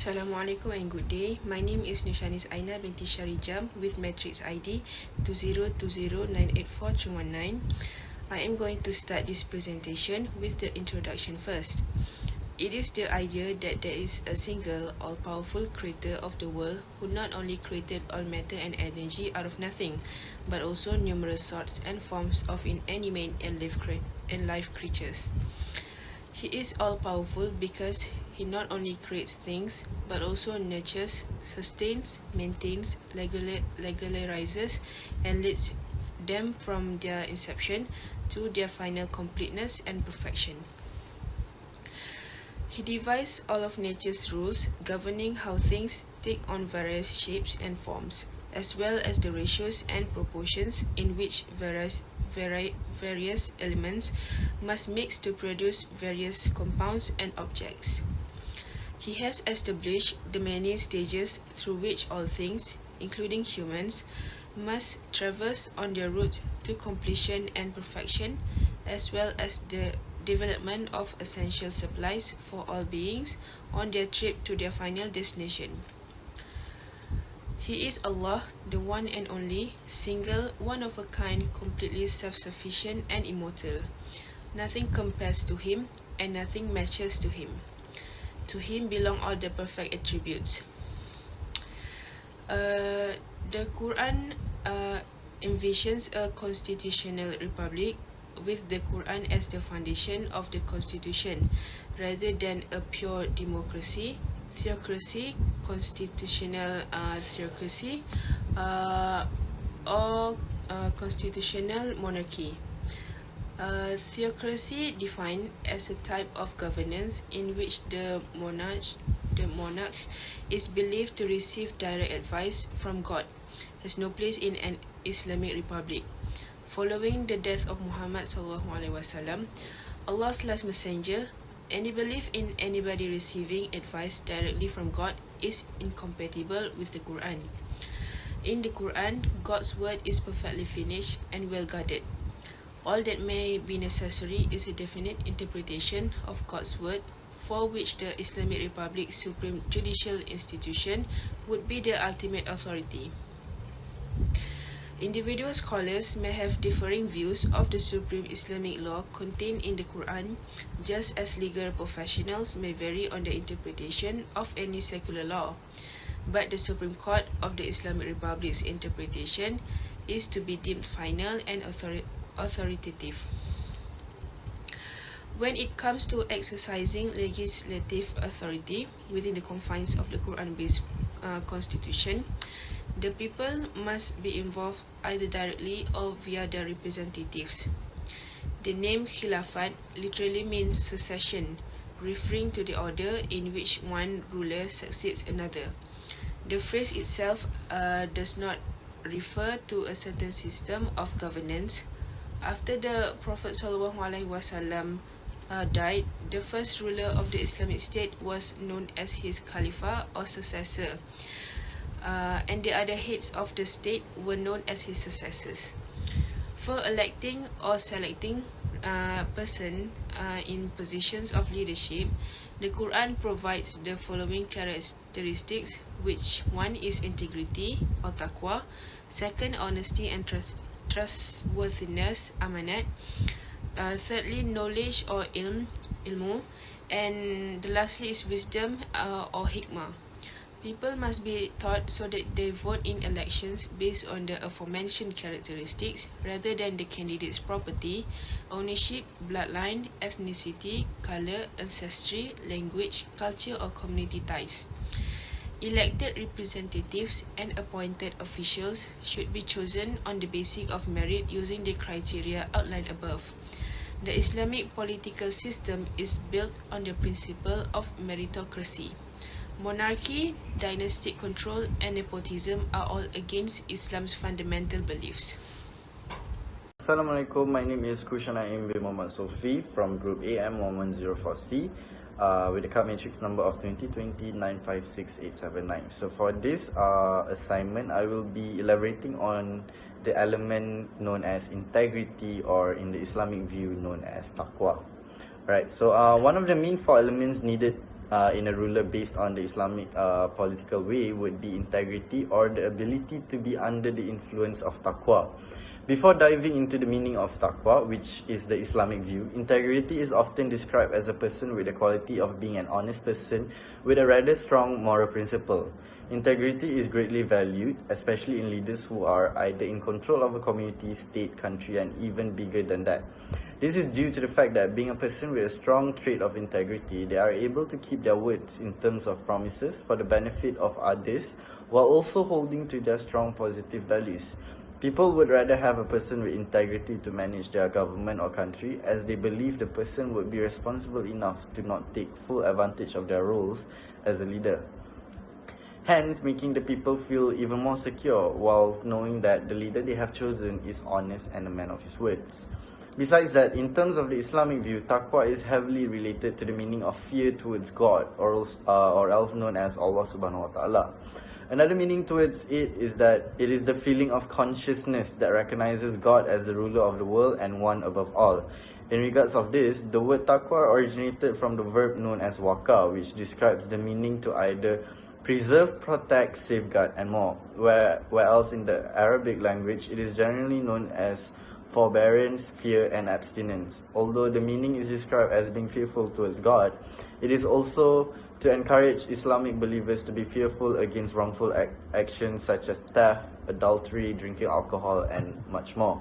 Assalamualaikum and good day. My name is Nushanis Aina binti Sharijam with matrix ID 2020984319. I am going to start this presentation with the introduction first. It is the idea that there is a single all-powerful creator of the world who not only created all matter and energy out of nothing, but also numerous sorts and forms of inanimate and live creatures. He is all-powerful because he not only creates things, but also nurtures, sustains, maintains, regularizes, and leads them from their inception to their final completeness and perfection. He devised all of nature's rules governing how things take on various shapes and forms, as well as the ratios and proportions in which various elements must mix to produce various compounds and objects. He has established the many stages through which all things, including humans, must traverse on their route to completion and perfection, as well as the development of essential supplies for all beings on their trip to their final destination. He is Allah, the one and only, single, one of a kind, completely self-sufficient and immortal. Nothing compares to him, and nothing matches to him. To him belong all the perfect attributes. The Quran envisions a constitutional republic with the Quran as the foundation of the constitution, rather than a pure democracy, theocracy, constitutional theocracy, or constitutional monarchy. Theocracy defined as a type of governance in which the monarch is believed to receive direct advice from God, has no place in an Islamic republic. Following the death of Muhammad SAW, Allah's last messenger, any belief in anybody receiving advice directly from God is incompatible with the Quran. In the Quran, God's word is perfectly finished and well guarded. All that may be necessary is a definite interpretation of God's word, for which the Islamic Republic's supreme judicial institution would be the ultimate authority. Individual scholars may have differing views of the supreme Islamic law contained in the Quran, just as legal professionals may vary on the interpretation of any secular law. But the Supreme Court of the Islamic Republic's interpretation is to be deemed final and authoritative. When it comes to exercising legislative authority within the confines of the Quran-based constitution, the people must be involved either directly or via their representatives. The name Khilafat literally means succession, referring to the order in which one ruler succeeds another. The phrase itself does not refer to a certain system of governance. After the Prophet ﷺ died, the first ruler of the Islamic State was known as his Khalifa or successor, and the other heads of the state were known as his successors. For electing or selecting person in positions of leadership, the Quran provides the following characteristics, which one is integrity or taqwa, second honesty and trustworthiness, amanat, thirdly knowledge or ilmu, and the lastly is wisdom or hikmah. People must be taught so that they vote in elections based on the aforementioned characteristics rather than the candidate's property, ownership, bloodline, ethnicity, colour, ancestry, language, culture or community ties. Elected representatives and appointed officials should be chosen on the basis of merit using the criteria outlined above. The Islamic political system is built on the principle of meritocracy. Monarchy, dynastic control, and nepotism are all against Islam's fundamental beliefs. Assalamualaikum, my name is Kushana Imbe Muhammad Sofi from group AM110 with the card matrix number of 2020-956879. So for this assignment, I will be elaborating on the element known as integrity, or in the Islamic view known as taqwa. Right, so one of the main four elements needed in a ruler based on the Islamic political way would be integrity or the ability to be under the influence of taqwa. Before diving into the meaning of taqwa, which is the Islamic view, integrity is often described as a person with the quality of being an honest person with a rather strong moral principle. Integrity is greatly valued, especially in leaders who are either in control of a community, state, country, and even bigger than that. This is due to the fact that being a person with a strong trait of integrity, they are able to keep their words in terms of promises for the benefit of others while also holding to their strong positive values. People would rather have a person with integrity to manage their government or country, as they believe the person would be responsible enough to not take full advantage of their roles as a leader. Hence, making the people feel even more secure while knowing that the leader they have chosen is honest and a man of his words. Besides that, in terms of the Islamic view, taqwa is heavily related to the meaning of fear towards God, or else known as Allah subhanahu wa ta'ala. Another meaning towards it is that it is the feeling of consciousness that recognizes God as the ruler of the world and one above all. In regards of this, the word taqwa originated from the verb known as waka, which describes the meaning to either preserve, protect, safeguard, and more. Whereas in the Arabic language, it is generally known as forbearance, fear, and abstinence. Although the meaning is described as being fearful towards God, it is also to encourage Islamic believers to be fearful against wrongful actions such as theft, adultery, drinking alcohol, and much more.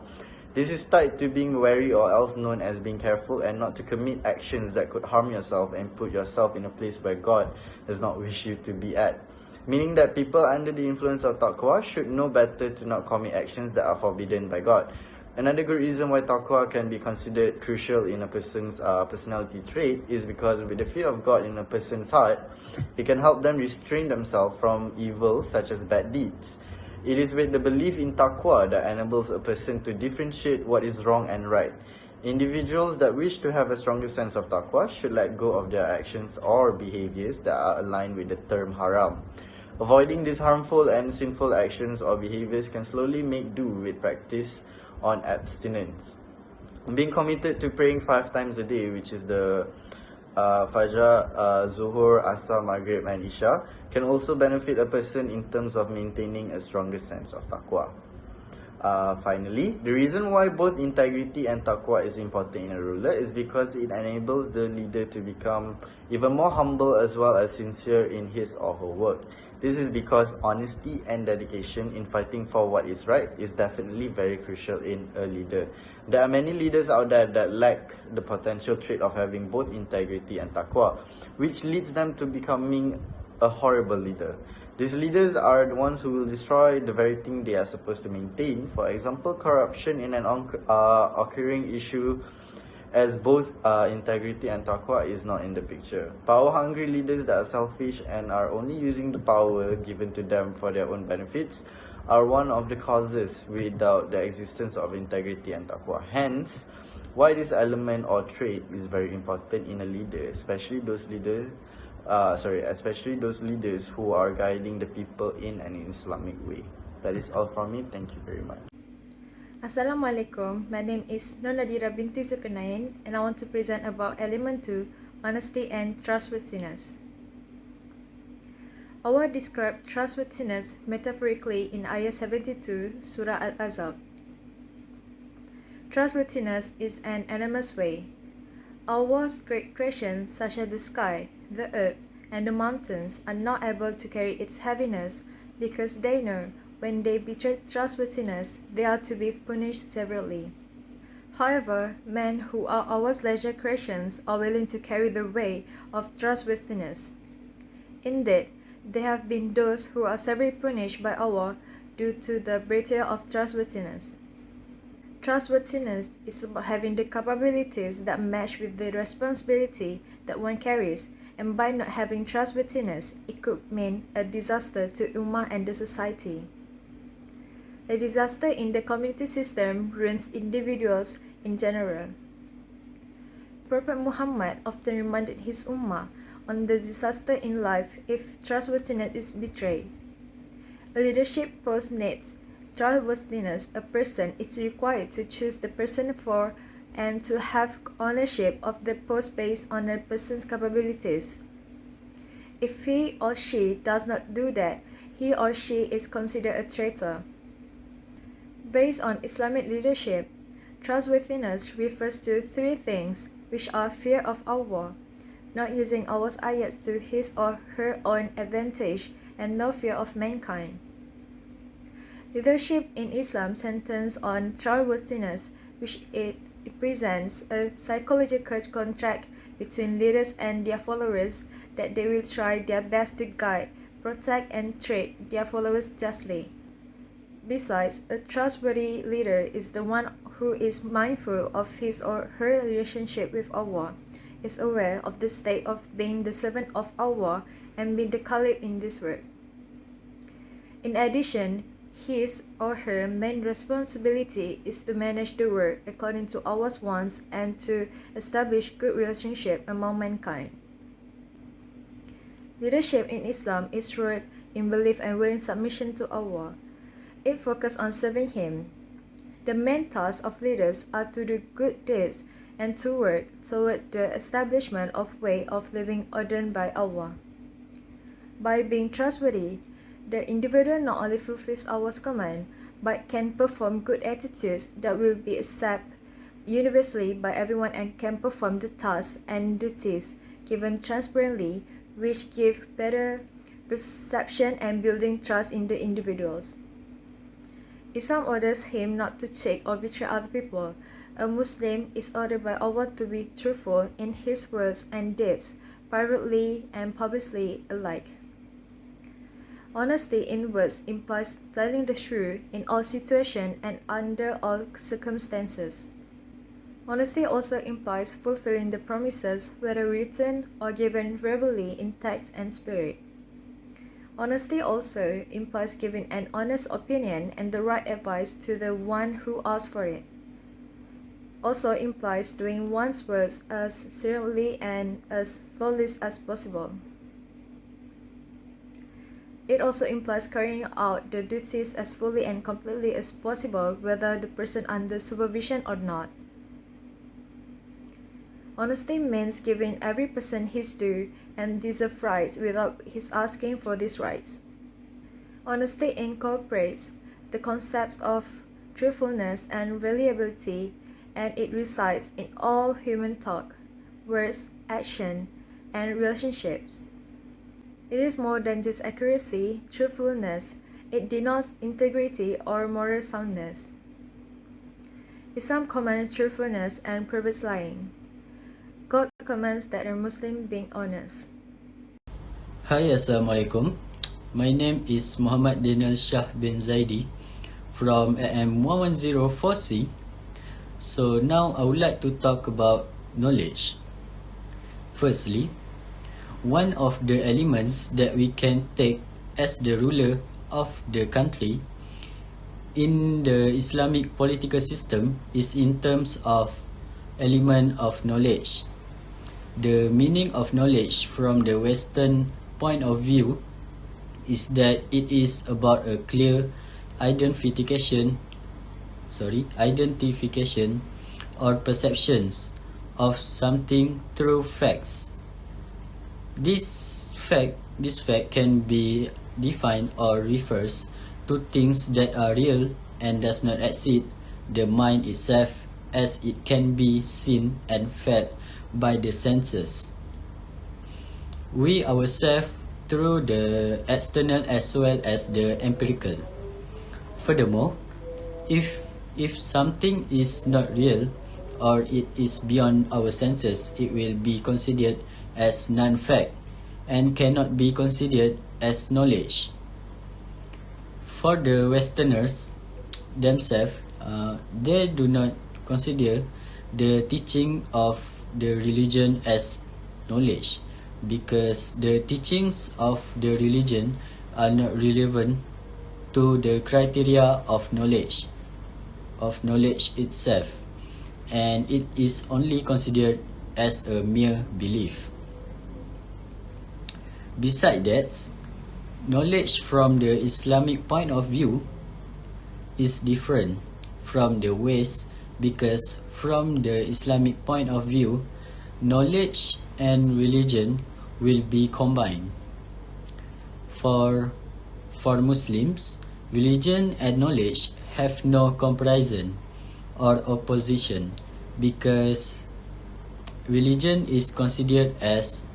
This is tied to being wary, or else known as being careful, and not to commit actions that could harm yourself and put yourself in a place where God does not wish you to be at. Meaning that people under the influence of taqwa should know better to not commit actions that are forbidden by God. Another good reason why taqwa can be considered crucial in a person's personality trait is because with the fear of God in a person's heart, it can help them restrain themselves from evil such as bad deeds. It is with the belief in taqwa that enables a person to differentiate what is wrong and right. Individuals that wish to have a stronger sense of taqwa should let go of their actions or behaviors that are aligned with the term haram. Avoiding these harmful and sinful actions or behaviors can slowly make do with practice on abstinence. Being committed to praying 5 times a day, which is the Fajr, Zuhur, Asar, Maghrib, and Isha, can also benefit a person in terms of maintaining a stronger sense of taqwa. Finally, the reason why both integrity and taqwa is important in a ruler is because it enables the leader to become even more humble as well as sincere in his or her work. This is because honesty and dedication in fighting for what is right is definitely very crucial in a leader. There are many leaders out there that lack the potential trait of having both integrity and taqwa, which leads them to becoming a horrible leader. These leaders are the ones who will destroy the very thing they are supposed to maintain. For example, corruption in an occurring issue, as both integrity and taqwa is not in the picture. Power-hungry leaders that are selfish and are only using the power given to them for their own benefits are one of the causes without the existence of integrity and taqwa. Hence, why this element or trait is very important in a leader, especially those leaders who are guiding the people in an Islamic way. That is all from me. Thank you very much. Assalamualaikum. My name is Nonadira binti Zulkarnain, and I want to present about element 2, honesty and trustworthiness. Allah described trustworthiness metaphorically in Ayah 72, Surah Al-Ahzab. Trustworthiness is an enormous way. Allah's great creations, such as the sky, the earth, and the mountains, are not able to carry its heaviness because they know when they betray trustworthiness, they are to be punished severely. However, men who are Allah's leisure creations are willing to carry the weight of trustworthiness. Indeed, there have been those who are severely punished by Allah due to the betrayal of trustworthiness. Trustworthiness is about having the capabilities that match with the responsibility that one carries, and by not having trustworthiness, it could mean a disaster to Ummah and the society. A disaster in the community system ruins individuals in general. Prophet Muhammad often reminded his Ummah on the disaster in life if trustworthiness is betrayed. A leadership post needs trustworthiness. A person is required to choose the person for and to have ownership of the post based on a person's capabilities. If he or she does not do that, he or she is considered a traitor. Based on Islamic leadership, trustworthiness refers to three things, which are fear of Allah, not using Allah's ayats to his or her own advantage, and no fear of mankind. Leadership in Islam centers on trustworthiness, which it represents a psychological contract between leaders and their followers that they will try their best to guide, protect, and treat their followers justly. Besides, a trustworthy leader is the one who is mindful of his or her relationship with Allah, is aware of the state of being the servant of Allah and being the caliph in this world. In addition, his or her main responsibility is to manage the world according to Allah's wants and to establish good relationship among mankind. Leadership in Islam is rooted in belief and willing submission to Allah. It focuses on serving Him. The main tasks of leaders are to do good deeds and to work toward the establishment of way of living ordained by Allah. By being trustworthy, the individual not only fulfills Allah's command, but can perform good attitudes that will be accepted universally by everyone and can perform the tasks and duties given transparently, which give better perception and building trust in the individuals. Islam orders him not to cheat or betray other people. A Muslim is ordered by Allah to be truthful in his words and deeds, privately and publicly alike. Honesty in words implies telling the truth in all situations and under all circumstances. Honesty also implies fulfilling the promises, whether written or given verbally in text and spirit. Honesty also implies giving an honest opinion and the right advice to the one who asks for it. Also implies doing one's works as sincerely and as flawless as possible. It also implies carrying out the duties as fully and completely as possible, whether the person under supervision or not. Honesty means giving every person his due and deserved rights without his asking for these rights. Honesty incorporates the concepts of truthfulness and reliability, and it resides in all human talk, words, action, and relationships. It is more than just accuracy, truthfulness. It denotes integrity or moral soundness. Islam commands truthfulness and prohibits lying. God commands that a Muslim being honest. Hi, Assalamualaikum. My name is Muhammad Daniel Shah bin Zaidi from AM110 4C. So now I would like to talk about knowledge. Firstly, one of the elements that we can take as the ruler of the country in the Islamic political system is in terms of element of knowledge. The meaning of knowledge from the Western point of view is that it is about a clear identification or perceptions of something through facts. This fact can be defined or refers to things that are real and does not exceed the mind itself, as it can be seen and felt by the senses. We ourselves through the external as well as the empirical. Furthermore, if something is not real or it is beyond our senses, it will be considered as non-fact and cannot be considered as knowledge. For the Westerners themselves, they do not consider the teaching of the religion as knowledge, because the teachings of the religion are not relevant to the criteria of knowledge itself, and it is only considered as a mere belief. Besides that, knowledge from the Islamic point of view is different from the West, because from the Islamic point of view, knowledge and religion will be combined. for Muslims, religion and knowledge have no comparison or opposition because religion is considered as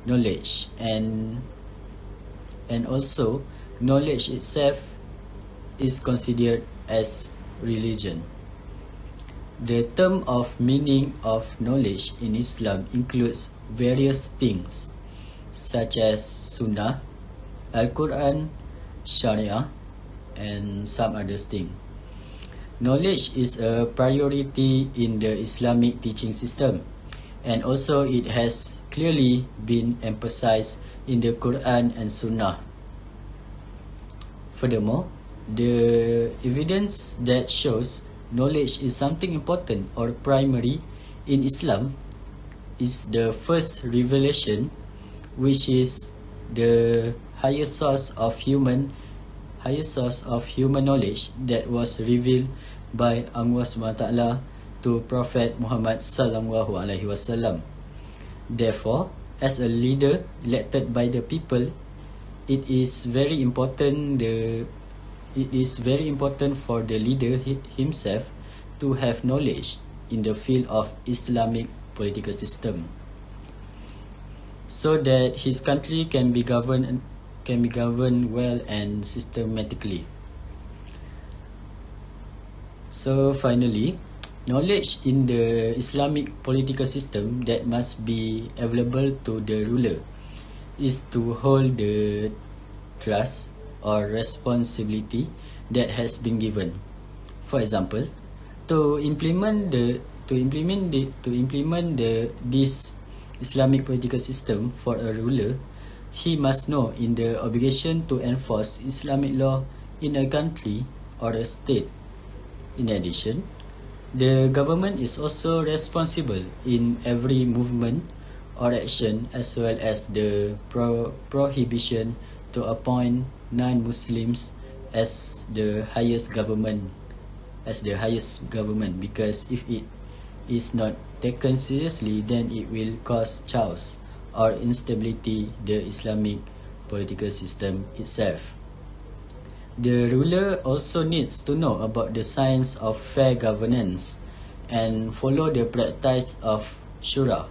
knowledge and also knowledge itself is considered as religion. The term of meaning of knowledge in Islam includes various things such as Sunnah, Al-Quran, Sharia, and some other things. Knowledge is a priority in the Islamic teaching system, and also it has clearly been emphasized in the Quran and Sunnah. Furthermore, the evidence that shows knowledge is something important or primary in Islam is the first revelation, which is the highest source of human knowledge that was revealed by Allah SWT to Prophet Muhammad sallallahu alaihi wasallam. Therefore, as a leader elected by the people, it is very important for the leader himself to have knowledge in the field of Islamic political system, so that his country can be governed well and systematically. So finally, knowledge in the Islamic political system that must be available to the ruler is to hold the trust or responsibility that has been given. For example, to implement this Islamic political system for a ruler, he must know in the obligation to enforce Islamic law in a country or a state. In addition, the government is also responsible in every movement or action, as well as the prohibition to appoint non-Muslims as the highest government, because if it is not taken seriously, then it will cause chaos or instability the Islamic political system itself. The ruler also needs to know about the science of fair governance and follow the practice of shura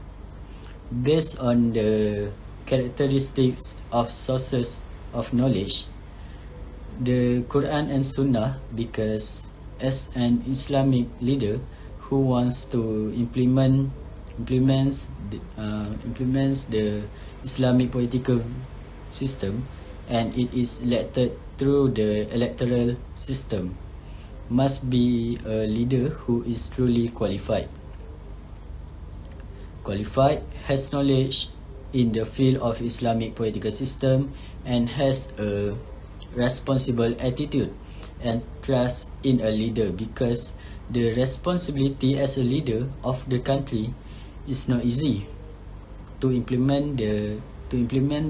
based on the characteristics of sources of knowledge, the Quran and Sunnah, because as an Islamic leader who wants to implements the Islamic political system, and it is elected through the electoral system, must be a leader who is truly qualified, has knowledge in the field of Islamic political system, and has a responsible attitude and trust in a leader, because the responsibility as a leader of the country is not easy to implement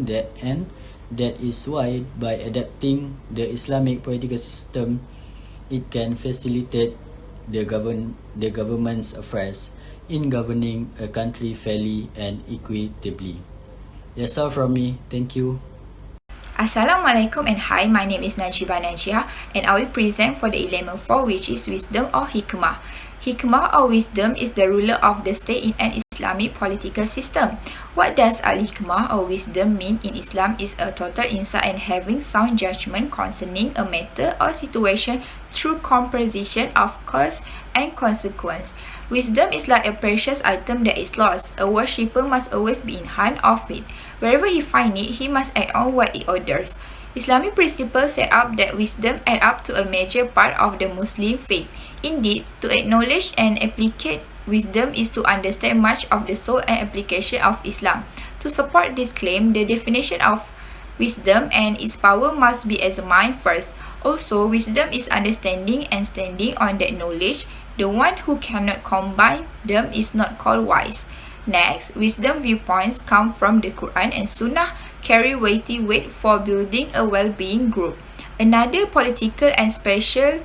that, and that is why by adapting the Islamic political system, it can facilitate the government's affairs in governing a country fairly and equitably. That's all from me. Thank you. Assalamualaikum and hi, my name is Najibah Najia and I will present for the 11.4, which is wisdom or hikmah. Hikmah or wisdom is the ruler of the state in an Islamic political system. What does al-hikmah or wisdom mean in Islam is a total insight and having sound judgment concerning a matter or situation through composition of cause and consequence. Wisdom is like a precious item that is lost. A worshipper must always be in hand of it. Wherever he finds it, he must act on what it orders. Islamic principles set up that wisdom add up to a major part of the Muslim faith. Indeed, to acknowledge and applicate wisdom is to understand much of the soul and application of Islam. To support this claim, the definition of wisdom and its power must be examined first. Also, wisdom is understanding and standing on that knowledge. The one who cannot combine them is not called wise. Next, wisdom viewpoints come from the Quran and Sunnah, carry weighty weight for building a well-being group. Another political and special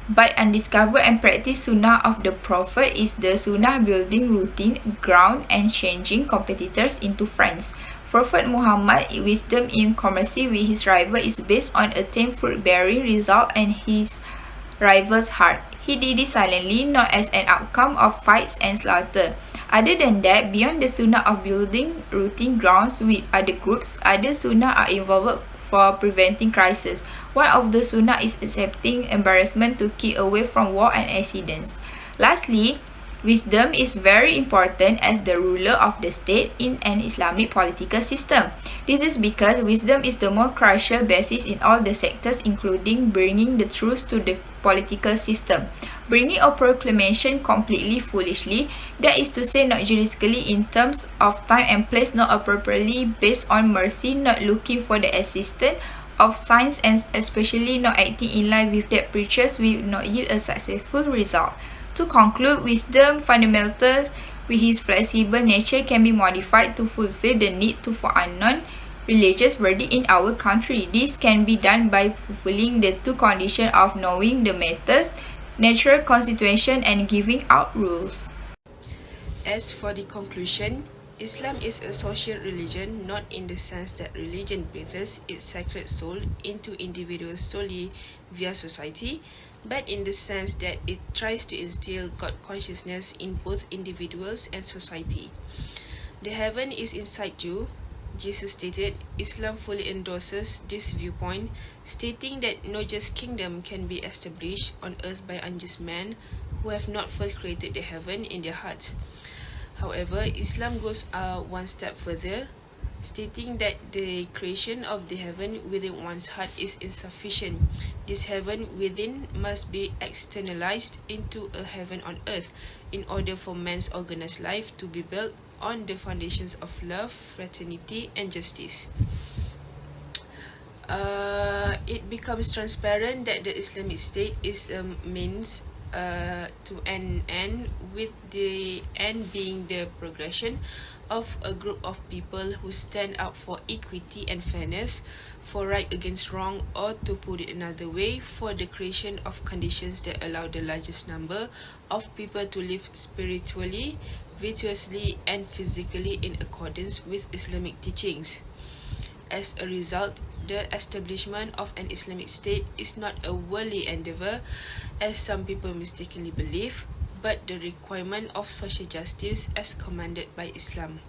but undiscovered and practiced Sunnah of the Prophet is the Sunnah building routine, ground and changing competitors into friends. Prophet Muhammad, wisdom in commerce with his rival is based on attained fruit-bearing result and his rival's heart. He did it silently, not as an outcome of fights and slaughter. Other than that, beyond the sunnah of building routine grounds with other groups, other sunnah are involved for preventing crisis. One of the sunnah is accepting embarrassment to keep away from war and accidents. Lastly, wisdom is very important as the ruler of the state in an Islamic political system. This is because wisdom is the most crucial basis in all the sectors, including bringing the truth to the political system. Bringing a proclamation completely foolishly, that is to say not juridically in terms of time and place, not appropriately based on mercy, not looking for the assistance of science, and especially not acting in line with that preachers will not yield a successful result. To conclude, wisdom fundamental with his flexible nature can be modified to fulfill the need for unknown religious verdict in our country. This can be done by fulfilling the two conditions of knowing the matters, natural constitution, and giving out rules. As for the conclusion, Islam is a social religion, not in the sense that religion breathes its sacred soul into individuals solely via society, but in the sense that it tries to instill God consciousness in both individuals and society. The heaven is inside you, Jesus stated. Islam fully endorses this viewpoint, stating that no just kingdom can be established on earth by unjust men who have not first created the heaven in their hearts. However, Islam goes one step further, stating that the creation of the heaven within one's heart is insufficient. This heaven within must be externalized into a heaven on earth in order for man's organized life to be built on the foundations of love, fraternity, and justice. It becomes transparent that the Islamic State is a means to an end, with the end being the progression of a group of people who stand up for equity and fairness, for right against wrong, or to put it another way, for the creation of conditions that allow the largest number of people to live spiritually, virtuously, and physically in accordance with Islamic teachings. As a result, the establishment of an Islamic State is not a worldly endeavor, as some people mistakenly believe, but the requirement of social justice as commanded by Islam.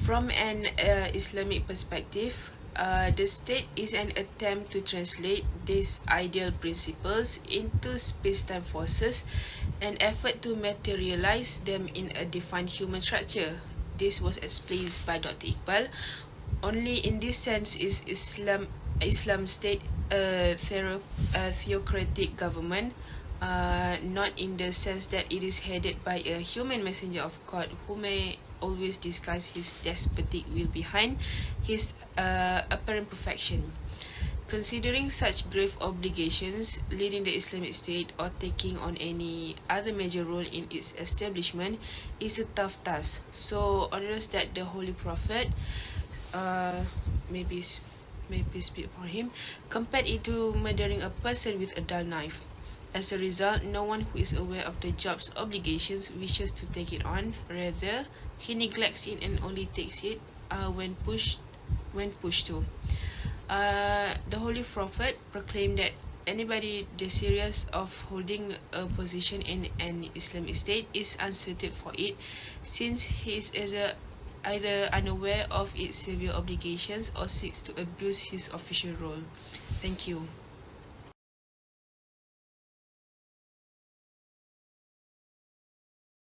From an Islamic perspective, the state is an attempt to translate these ideal principles into space-time forces, an effort to materialize them in a defined human structure. This was explained by Dr. Iqbal. Only in this sense is Islam state a theocratic government, not in the sense that it is headed by a human messenger of God who may always disguise his despotic will behind his apparent perfection. Considering such grave obligations, leading the Islamic State or taking on any other major role in its establishment is a tough task, so onerous that the Holy Prophet, maybe speak for him, compared it to murdering a person with a dull knife. As a result, no one who is aware of the job's obligations wishes to take it on. Rather, he neglects it and only takes it when pushed to. The Holy Prophet proclaimed that anybody desirous of holding a position in an Islamic state is unsuited for it, since he is either unaware of its severe obligations or seeks to abuse his official role. Thank you.